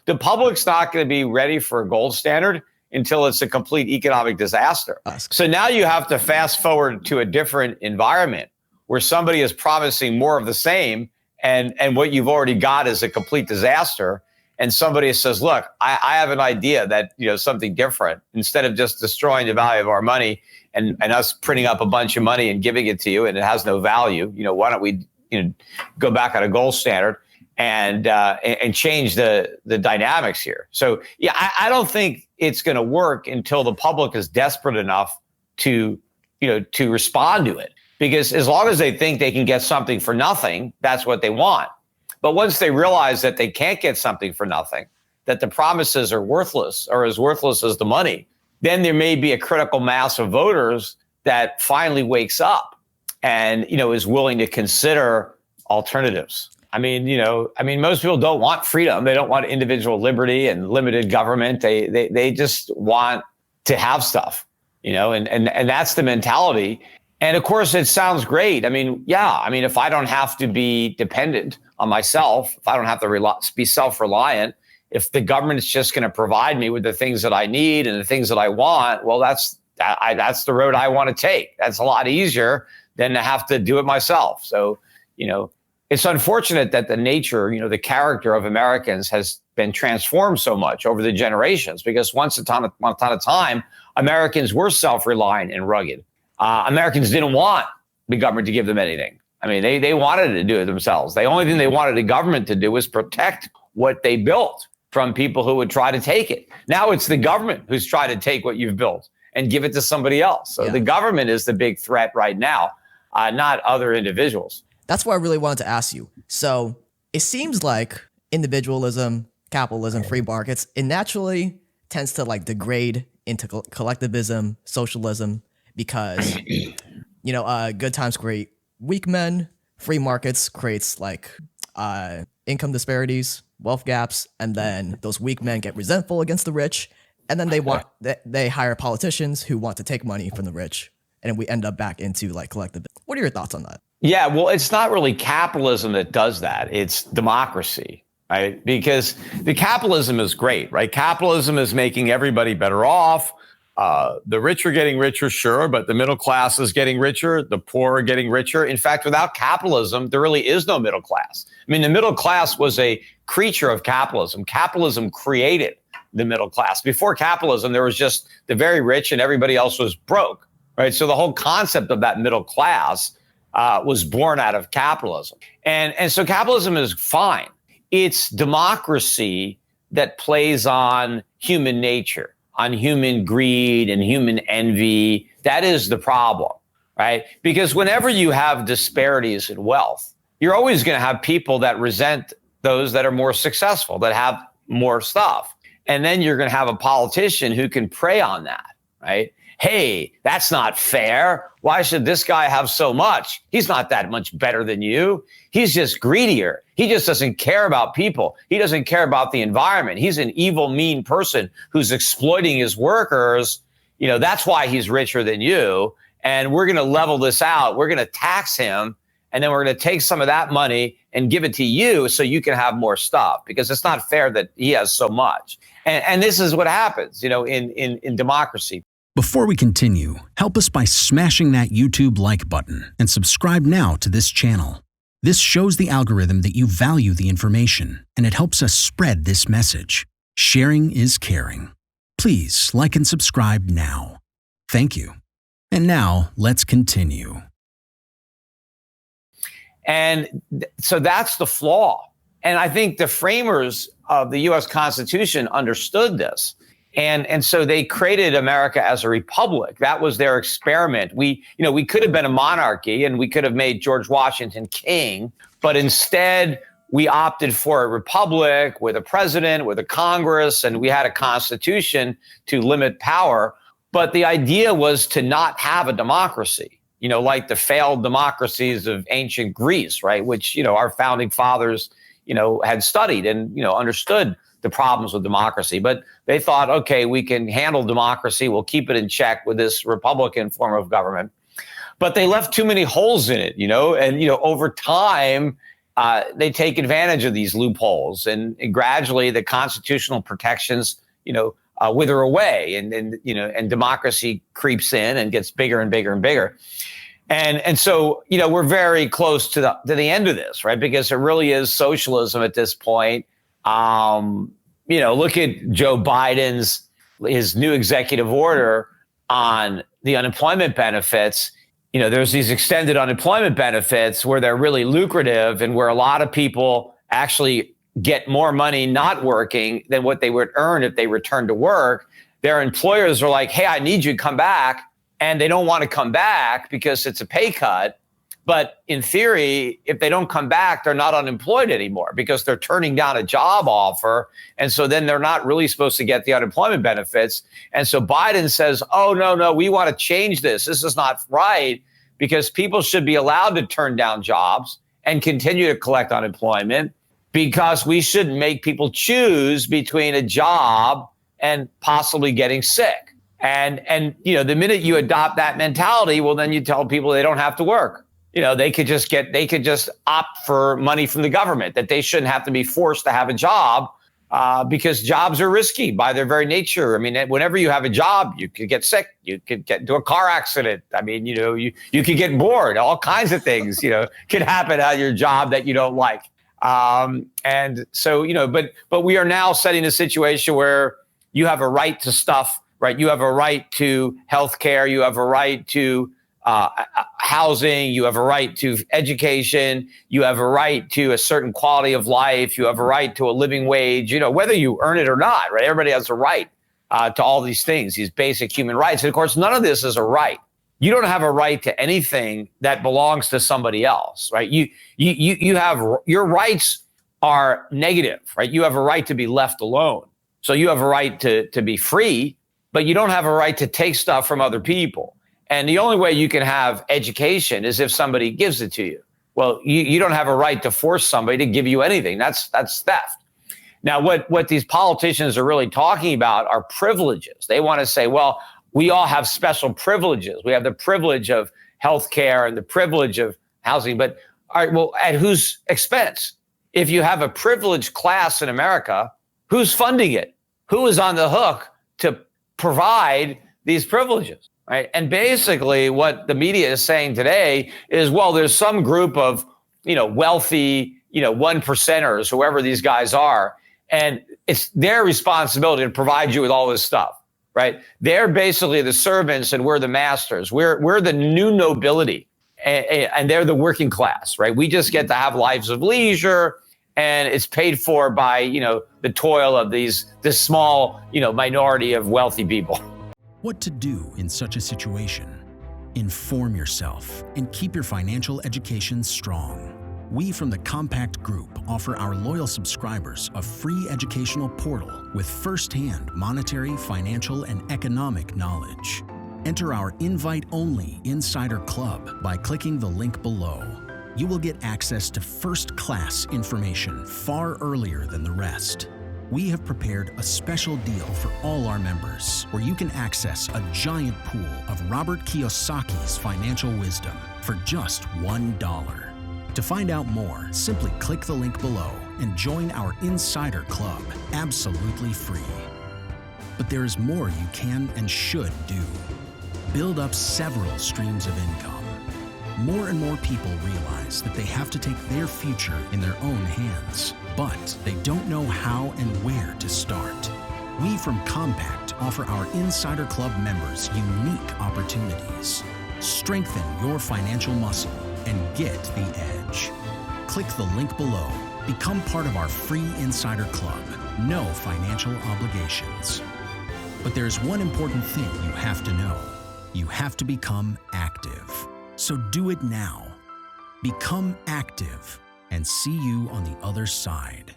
the public's not going to be ready for a gold standard until it's a complete economic disaster. So now you have to fast forward to a different environment where somebody is promising more of the same, and what you've already got is a complete disaster. And somebody says, look, I have an idea that, something different. Instead of just destroying the value of our money and us printing up a bunch of money and giving it to you and it has no value, why don't we go back on a gold standard and change the dynamics here. So, yeah, I don't think it's going to work until the public is desperate enough to respond to it. Because as long as they think they can get something for nothing, that's what they want. But once they realize that they can't get something for nothing, that the promises are worthless or as worthless as the money, then there may be a critical mass of voters that finally wakes up and, is willing to consider alternatives. I mean, most people don't want freedom. They don't want individual liberty and limited government. They just want to have stuff, and that's the mentality. And of course, it sounds great. If I don't have to be dependent on myself, if I don't have to be self-reliant, if the government is just going to provide me with the things that I need and the things that I want, well, that's the road I want to take. That's a lot easier than to have to do it myself. So, it's unfortunate that the nature, the character of Americans has been transformed so much over the generations, because once upon a time, Americans were self-reliant and rugged. Americans didn't want the government to give them anything. They wanted to do it themselves. The only thing they wanted the government to do was protect what they built from people who would try to take it. Now it's the government who's trying to take what you've built and give it to somebody else. So The government is the big threat right now, not other individuals. That's what I really wanted to ask you. So it seems like individualism, capitalism, free markets, it naturally tends to degrade into collectivism, socialism, because, good times create weak men, free markets creates income disparities, wealth gaps, and then those weak men get resentful against the rich, and then they hire politicians who want to take money from the rich, and we end up back into collectivism. What are your thoughts on that? Yeah, well, it's not really capitalism that does that. It's democracy, right? Because the capitalism is great, right? Capitalism is making everybody better off. The rich are getting richer, sure, but the middle class is getting richer. The poor are getting richer. In fact, without capitalism, there really is no middle class. The middle class was a creature of capitalism. Capitalism created the middle class. Before capitalism, there was just the very rich and everybody else was broke, right? So the whole concept of that middle class was born out of capitalism. And so capitalism is fine. It's democracy that plays on human nature, on human greed and human envy. That is the problem, right? Because whenever you have disparities in wealth, you're always going to have people that resent those that are more successful, that have more stuff. And then you're going to have a politician who can prey on that, right? Hey, that's not fair. Why should this guy have so much? He's not that much better than you. He's just greedier. He just doesn't care about people. He doesn't care about the environment. He's an evil, mean person who's exploiting his workers. That's why he's richer than you. And we're going to level this out. We're going to tax him. And then we're going to take some of that money and give it to you so you can have more stuff, because it's not fair that he has so much. And this is what happens, in democracy. Before we continue, help us by smashing that YouTube like button and subscribe now to this channel. This shows the algorithm that you value the information, and it helps us spread this message. Sharing is caring. Please like and subscribe now. Thank you. And now let's continue. And so that's the flaw. And I think the framers of the U.S. Constitution understood this. And so they created America as a republic. That was their experiment. We could have been a monarchy and we could have made George Washington king, but instead we opted for a republic with a president, with a Congress, and we had a constitution to limit power. But the idea was to not have a democracy, like the failed democracies of ancient Greece, right? Which, our founding fathers, had studied and, understood the problems with democracy. But they thought, okay, we can handle democracy. We'll keep it in check with this Republican form of government. But they left too many holes in it, and, over time, they take advantage of these loopholes, and gradually the constitutional protections, wither away, and democracy creeps in and gets bigger and bigger and bigger. And so, we're very close to the end of this, right? Because it really is socialism at this point. Look at Joe Biden's his new executive order on the unemployment benefits. There's these extended unemployment benefits where they're really lucrative and where a lot of people actually get more money not working than what they would earn if they returned to work. Their employers are like, hey, I need you to come back. And they don't want to come back because it's a pay cut. But in theory, if they don't come back, they're not unemployed anymore because they're turning down a job offer. And so then they're not really supposed to get the unemployment benefits. And so Biden says, oh, no, we want to change this. This is not right, because people should be allowed to turn down jobs and continue to collect unemployment, because we shouldn't make people choose between a job and possibly getting sick. And the minute you adopt that mentality, well, then you tell people they don't have to work. They could just opt for money from the government, that they shouldn't have to be forced to have a job, because jobs are risky by their very nature. I mean, whenever you have a job, you could get sick, you could get into a car accident. I mean, you could get bored. All kinds of things, could happen at your job that you don't like. And so, but we are now setting a situation where you have a right to stuff, right? You have a right to health care. You have a right to housing. You have a right to education. You have a right to a certain quality of life. You have a right to a living wage, whether you earn it or not, right? Everybody has a right to all these things, these basic human rights. And of course, none of this is a right. You don't have a right to anything that belongs to somebody else, right? You have, your rights are negative, right? You have a right to be left alone. So you have a right to be free, but you don't have a right to take stuff from other people. And the only way you can have education is if somebody gives it to you. Well, you don't have a right to force somebody to give you anything. That's theft. Now, what these politicians are really talking about are privileges. They want to say, well, we all have special privileges. We have the privilege of health care and the privilege of housing. But all right, well, at whose expense? If you have a privileged class in America, who's funding it? Who is on the hook to provide these privileges? Right. And basically what the media is saying today is, well, there's some group of, wealthy, 1%ers, whoever these guys are, and it's their responsibility to provide you with all this stuff. Right. They're basically the servants and we're the masters. We're the new nobility, and they're the working class. Right. We just get to have lives of leisure, and it's paid for by, the toil of this small, minority of wealthy people. What to do in such a situation? Inform yourself and keep your financial education strong. We from the Compact Group offer our loyal subscribers a free educational portal with first-hand monetary, financial, and economic knowledge. Enter our invite-only Insider Club by clicking the link below. You will get access to first-class information far earlier than the rest. We have prepared a special deal for all our members, where you can access a giant pool of Robert Kiyosaki's financial wisdom for just $1. To find out more, simply click the link below and join our Insider Club absolutely free. But there is more you can and should do. Build up several streams of income. More and more people realize that they have to take their future in their own hands, but they don't know how and where to start. We from Compact offer our Insider Club members unique opportunities. Strengthen your financial muscle and get the edge. Click the link below. Become part of our free Insider Club. No financial obligations. But there's one important thing you have to know. You have to become active. So do it now. Become active, and see you on the other side.